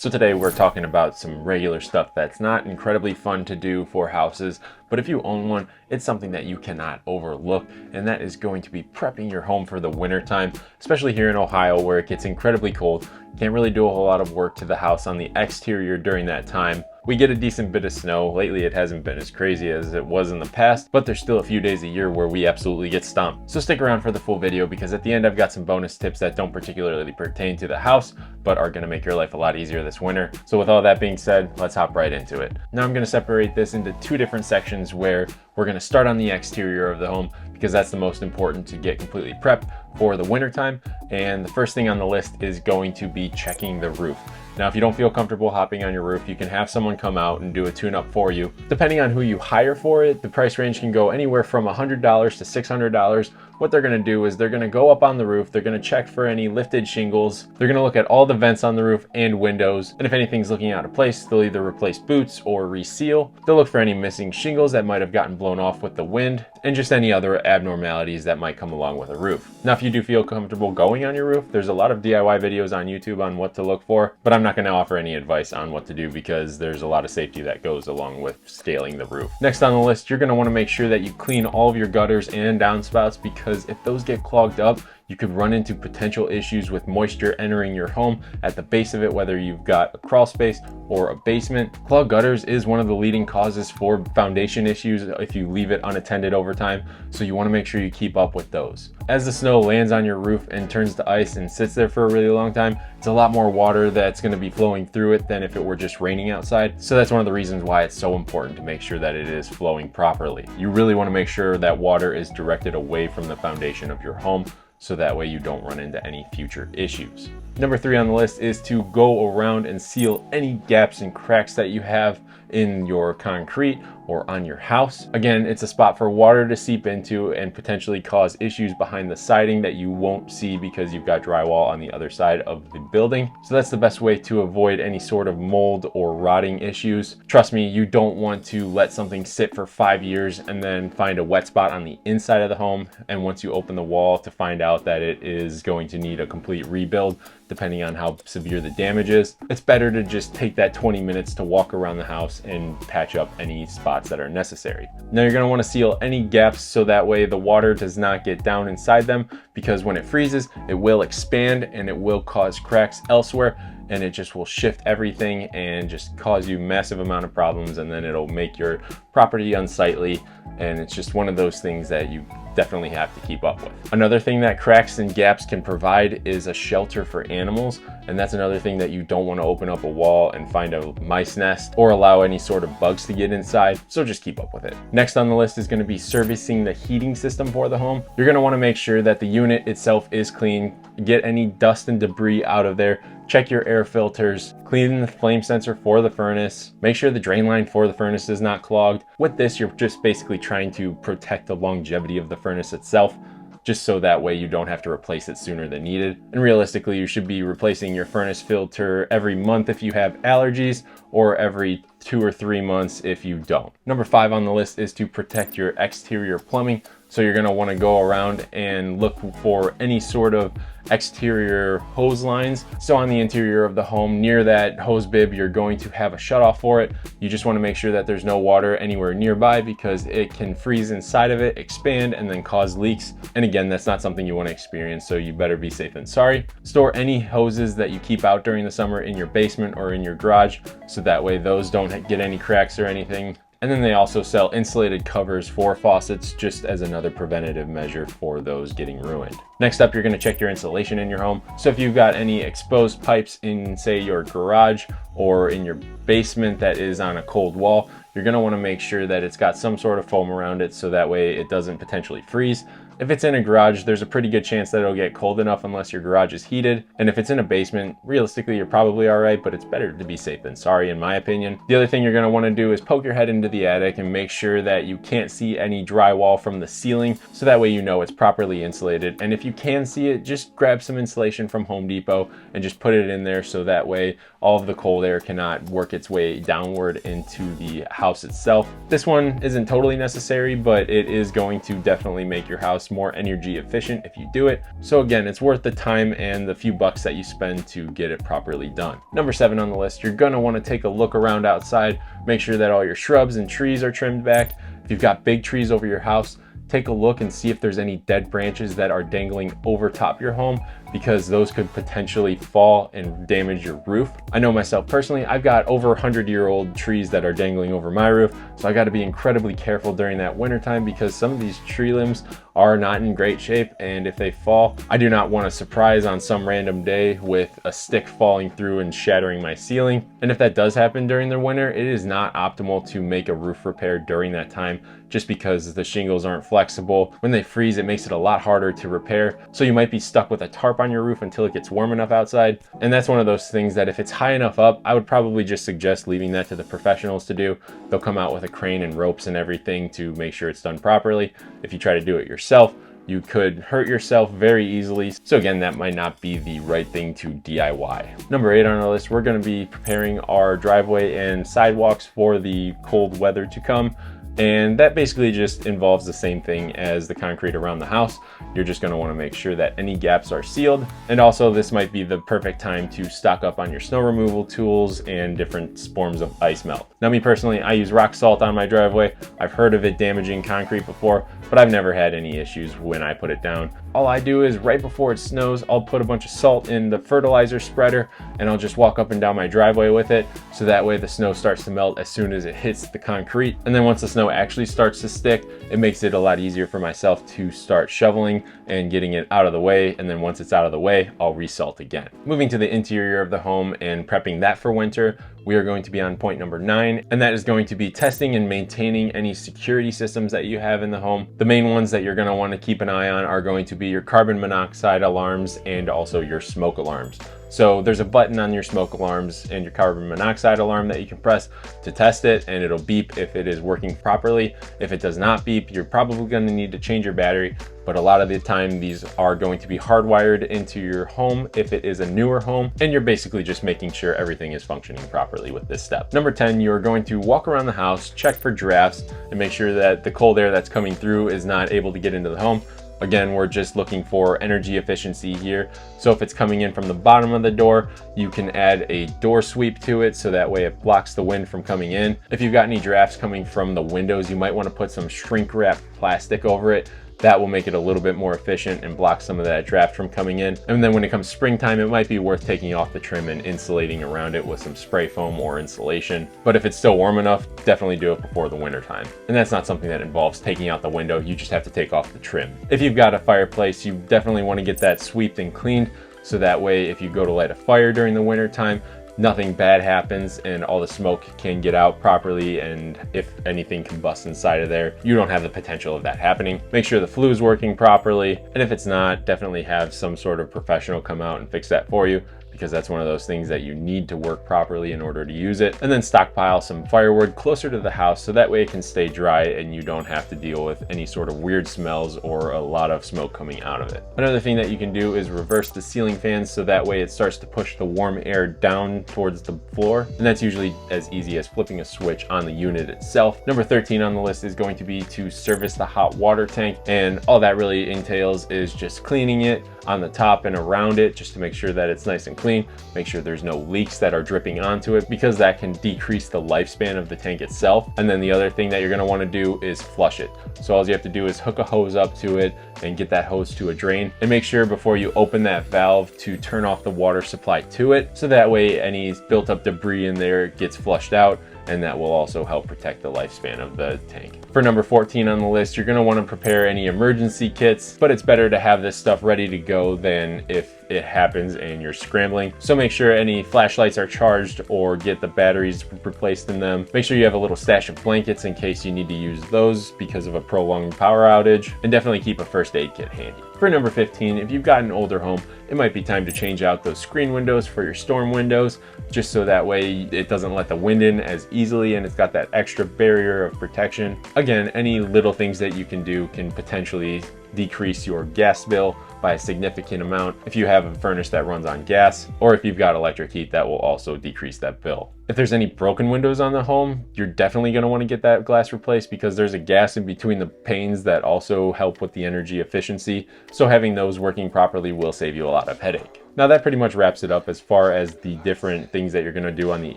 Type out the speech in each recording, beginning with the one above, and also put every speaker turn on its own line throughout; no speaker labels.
So today we're talking about some regular stuff that's not incredibly fun to do for houses, but if you own one, it's something that you cannot overlook, and that is going to be prepping your home for the winter time, especially here in Ohio where it gets incredibly cold. You can't really do a whole lot of work to the house on the exterior during that time. We get a decent bit of snow. Lately it hasn't been as crazy as it was in the past, but there's still a few days a year where we absolutely get stomped. So stick around for the full video because at the end I've got some bonus tips that don't particularly pertain to the house, but are gonna make your life a lot easier this winter. So with all that being said, let's hop right into it. Now I'm gonna separate this into two different sections where we're gonna start on the exterior of the home because that's the most important to get completely prepped for the winter time. And the first thing on the list is going to be checking the roof. Now, if you don't feel comfortable hopping on your roof, you can have someone come out and do a tune-up for you. Depending on who you hire for it, the price range can go anywhere from $100 to $600. What they're gonna do is they're gonna go up on the roof, they're gonna check for any lifted shingles, they're gonna look at all the vents on the roof and windows, and if anything's looking out of place, they'll either replace boots or reseal. They'll look for any missing shingles that might have gotten blown off with the wind, and just any other abnormalities that might come along with a roof. Now, if you do feel comfortable going on your roof, there's a lot of DIY videos on YouTube on what to look for, but I'm not gonna offer any advice on what to do because there's a lot of safety that goes along with scaling the roof. Next on the list, you're gonna wanna make sure that you clean all of your gutters and downspouts because if those get clogged up, you could run into potential issues with moisture entering your home at the base of it, whether you've got a crawl space or a basement. Clogged gutters is one of the leading causes for foundation issues if you leave it unattended over time, so you want to make sure you keep up with those. As the snow lands on your roof and turns to ice and sits there for a really long time, it's a lot more water that's going to be flowing through it than if it were just raining outside. So that's one of the reasons why it's so important to make sure that it is flowing properly. You really want to make sure that water is directed away from the foundation of your home, so that way you don't run into any future issues. Number 3 on the list is to go around and seal any gaps and cracks that you have in your concrete or on your house. Again, it's a spot for water to seep into and potentially cause issues behind the siding that you won't see because you've got drywall on the other side of the building. So that's the best way to avoid any sort of mold or rotting issues. Trust me, you don't want to let something sit for 5 years and then find a wet spot on the inside of the home. And once you open the wall to find out that it is going to need a complete rebuild, depending on how severe the damage is, it's better to just take that 20 minutes to walk around the house and patch up any spots that are necessary. Now you're going to want to seal any gaps so that way the water does not get down inside them, because when it freezes, it will expand and it will cause cracks elsewhere, and it just will shift everything and just cause you massive amount of problems, and then it'll make your property unsightly, and it's just one of those things that you definitely have to keep up with. Another thing that cracks and gaps can provide is a shelter for animals, and that's another thing that you don't want to open up a wall and find a mice nest or allow any sort of bugs to get inside, so just keep up with it. Next on the list is going to be servicing the heating system for the home. You're going to want to make sure that the unit itself is clean, get any dust and debris out of there, check your air filters, clean the flame sensor for the furnace, make sure the drain line for the furnace is not clogged. With this, you're just basically trying to protect the longevity of the furnace itself, just so that way you don't have to replace it sooner than needed. And realistically, you should be replacing your furnace filter every month if you have allergies, or every 2 or 3 months if you don't. Number 5 on the list is to protect your exterior plumbing. So you're gonna wanna go around and look for any sort of exterior hose lines. So on the interior of the home, near that hose bib, you're going to have a shutoff for it. You just wanna make sure that there's no water anywhere nearby because it can freeze inside of it, expand, and then cause leaks. And again, that's not something you wanna experience, so you better be safe than sorry. Store any hoses that you keep out during the summer in your basement or in your garage, so that way those don't get any cracks or anything. And then they also sell insulated covers for faucets just as another preventative measure for those getting ruined. Next up, you're gonna check your insulation in your home. So if you've got any exposed pipes in, say, your garage or in your basement that is on a cold wall, you're gonna wanna make sure that it's got some sort of foam around it so that way it doesn't potentially freeze. If it's in a garage, there's a pretty good chance that it'll get cold enough unless your garage is heated. And if it's in a basement, realistically, you're probably all right, but it's better to be safe than sorry, in my opinion. The other thing you're gonna wanna do is poke your head into the attic and make sure that you can't see any drywall from the ceiling, so that way you know it's properly insulated. And if you can see it, just grab some insulation from Home Depot and just put it in there so that way all of the cold air cannot work its way downward into the house itself. This one isn't totally necessary, but it is going to definitely make your house more energy efficient if you do it. So again, it's worth the time and the few bucks that you spend to get it properly done. Number 7 on the list, you're gonna wanna take a look around outside, make sure that all your shrubs and trees are trimmed back. If you've got big trees over your house, take a look and see if there's any dead branches that are dangling over top your home, because those could potentially fall and damage your roof. I know myself personally, I've got over 100-year-old trees that are dangling over my roof, so I got to be incredibly careful during that winter time, because some of these tree limbs are not in great shape, and if they fall, I do not want a surprise on some random day with a stick falling through and shattering my ceiling. And if that does happen during the winter, it is not optimal to make a roof repair during that time, just because the shingles aren't flexible. When they freeze, it makes it a lot harder to repair, so you might be stuck with a tarp on your roof until it gets warm enough outside. And that's one of those things that if it's high enough up, I would probably just suggest leaving that to the professionals to do. They'll come out with a crane and ropes and everything to make sure it's done properly. If you try to do it yourself, you could hurt yourself very easily. So again, that might not be the right thing to DIY. Number 8 on our list, we're going to be preparing our driveway and sidewalks for the cold weather to come. And that basically just involves the same thing as the concrete around the house. You're just going to want to make sure that any gaps are sealed. And also, this might be the perfect time to stock up on your snow removal tools and different forms of ice melt. Now, me personally, I use rock salt on my driveway. I've heard of it damaging concrete before, but I've never had any issues when I put it down. All I do is right before it snows, I'll put a bunch of salt in the fertilizer spreader and I'll just walk up and down my driveway with it. So that way the snow starts to melt as soon as it hits the concrete. And then once the snow actually starts to stick, it makes it a lot easier for myself to start shoveling and getting it out of the way. And then once it's out of the way, I'll resalt again. Moving to the interior of the home and prepping that for winter, we are going to be on point number 9, and that is going to be testing and maintaining any security systems that you have in the home. The main ones that you're going to want to keep an eye on are going to be your carbon monoxide alarms and also your smoke alarms. So there's a button on your smoke alarms and your carbon monoxide alarm that you can press to test it, and it'll beep if it is working properly. If it does not beep, you're probably going to need to change your battery, but a lot of the time these are going to be hardwired into your home if it is a newer home, and you're basically just making sure everything is functioning properly with this step. Number 10, you're going to walk around the house, check for drafts, and make sure that the cold air that's coming through is not able to get into the home. Again, we're just looking for energy efficiency here. So if it's coming in from the bottom of the door, you can add a door sweep to it so that way it blocks the wind from coming in. If you've got any drafts coming from the windows, you might want to put some shrink wrap plastic over it. That will make it a little bit more efficient and block some of that draft from coming in. And then when it comes springtime, it might be worth taking off the trim and insulating around it with some spray foam or insulation. But if it's still warm enough, definitely do it before the winter time. And that's not something that involves taking out the window. You just have to take off the trim. If you've got a fireplace, you definitely want to get that swept and cleaned. So that way, if you go to light a fire during the winter time, nothing bad happens and all the smoke can get out properly, and if anything combusts inside of there, you don't have the potential of that happening. Make sure the flue is working properly, and if it's not, definitely have some sort of professional come out and fix that for you, because that's one of those things that you need to work properly in order to use it. And then stockpile some firewood closer to the house so that way it can stay dry and you don't have to deal with any sort of weird smells or a lot of smoke coming out of it. Another thing that you can do is reverse the ceiling fans so that way it starts to push the warm air down towards the floor. And that's usually as easy as flipping a switch on the unit itself. Number 13 on the list is going to be to service the hot water tank. And all that really entails is just cleaning it on the top and around it just to make sure that it's nice and clean. Make sure there's no leaks that are dripping onto it, because that can decrease the lifespan of the tank itself. And then the other thing that you're going to want to do is flush it. So all you have to do is hook a hose up to it and get that hose to a drain, and make sure before you open that valve to turn off the water supply to it, so that way any built up debris in there gets flushed out, and that will also help protect the lifespan of the tank. For number 14 on the list, you're going to want to prepare any emergency kits, but it's better to have this stuff ready to go than if it happens and you're scrambling. So make sure any flashlights are charged or get the batteries replaced in them. Make sure you have a little stash of blankets in case you need to use those because of a prolonged power outage, and definitely keep a first aid kit handy. For number 15, if you've got an older home, it might be time to change out those screen windows for your storm windows, just so that way it doesn't let the wind in as easily and it's got that extra barrier of protection. Again, any little things that you can do can potentially decrease your gas bill by a significant amount if you have a furnace that runs on gas, or if you've got electric heat, that will also decrease that bill. If there's any broken windows on the home, you're definitely going to want to get that glass replaced because there's a gas in between the panes that also help with the energy efficiency. So having those working properly will save you a lot of headache. Now that pretty much wraps it up as far as the different things that you're going to do on the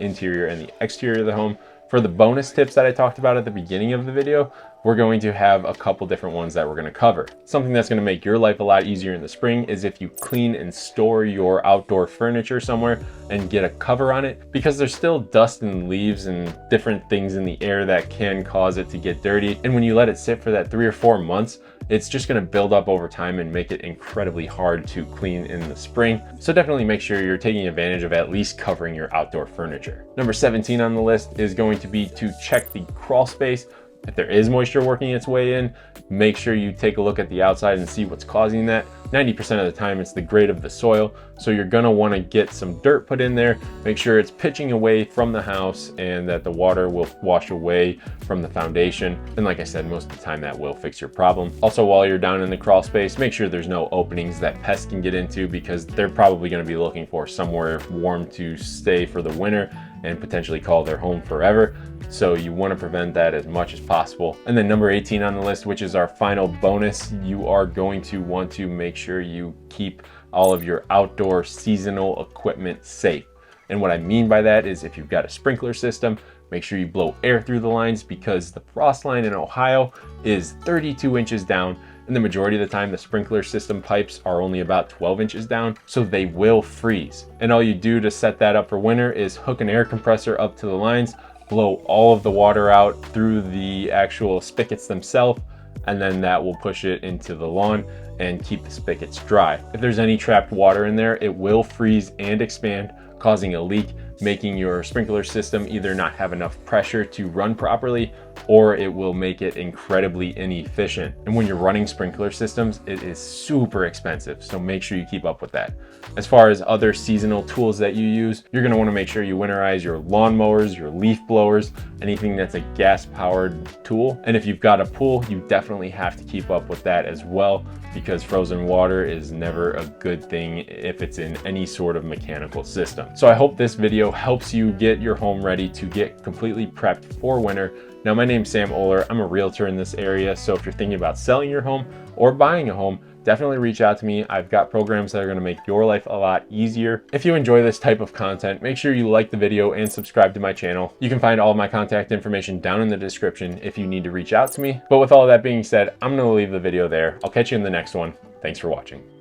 interior and the exterior of the home. For the bonus tips that I talked about at the beginning of the video, we're going to have a couple different ones that we're going to cover. Something that's going to make your life a lot easier in the spring is if you clean and store your outdoor furniture somewhere and get a cover on it, because there's still dust and leaves and different things in the air that can cause it to get dirty. And when you let it sit for that 3 or 4 months, it's just going to build up over time and make it incredibly hard to clean in the spring. So definitely make sure you're taking advantage of at least covering your outdoor furniture. Number 17 on the list is going to be to check the crawl space. If there is moisture working its way in, make sure you take a look at the outside and see what's causing that. 90% of the time it's the grade of the soil, so you're gonna wanna get some dirt put in there, make sure it's pitching away from the house and that the water will wash away from the foundation. And like I said, most of the time that will fix your problem. Also, while you're down in the crawl space, make sure there's no openings that pests can get into, because they're probably gonna be looking for somewhere warm to stay for the winter and potentially call their home forever. So you want to prevent that as much as possible. And then number 18 on the list, which is our final bonus, you are going to want to make sure you keep all of your outdoor seasonal equipment safe. And what I mean by that is if you've got a sprinkler system, make sure you blow air through the lines, because the frost line in Ohio is 32 inches down. And the majority of the time, the sprinkler system pipes are only about 12 inches down, so they will freeze. And all you do to set that up for winter is hook an air compressor up to the lines, blow all of the water out through the actual spigots themselves, and then that will push it into the lawn and keep the spigots dry. If there's any trapped water in there, it will freeze and expand, causing a leak, making your sprinkler system either not have enough pressure to run properly, or it will make it incredibly inefficient. And when you're running sprinkler systems, it is super expensive, so make sure you keep up with that. As far as other seasonal tools that you use, you're gonna wanna make sure you winterize your lawnmowers, your leaf blowers, anything that's a gas-powered tool. And if you've got a pool, you definitely have to keep up with that as well, because frozen water is never a good thing if it's in any sort of mechanical system. So I hope this video helps you get your home ready to get completely prepped for winter. Now, my name's Sam Oler. I'm a realtor in this area, so if you're thinking about selling your home or buying a home, definitely reach out to me. I've got programs that are going to make your life a lot easier. If you enjoy this type of content, make sure you like the video and subscribe to my channel. You can find all of my contact information down in the description if you need to reach out to me. But with all of that being said, I'm going to leave the video there. I'll catch you in the next one. Thanks for watching.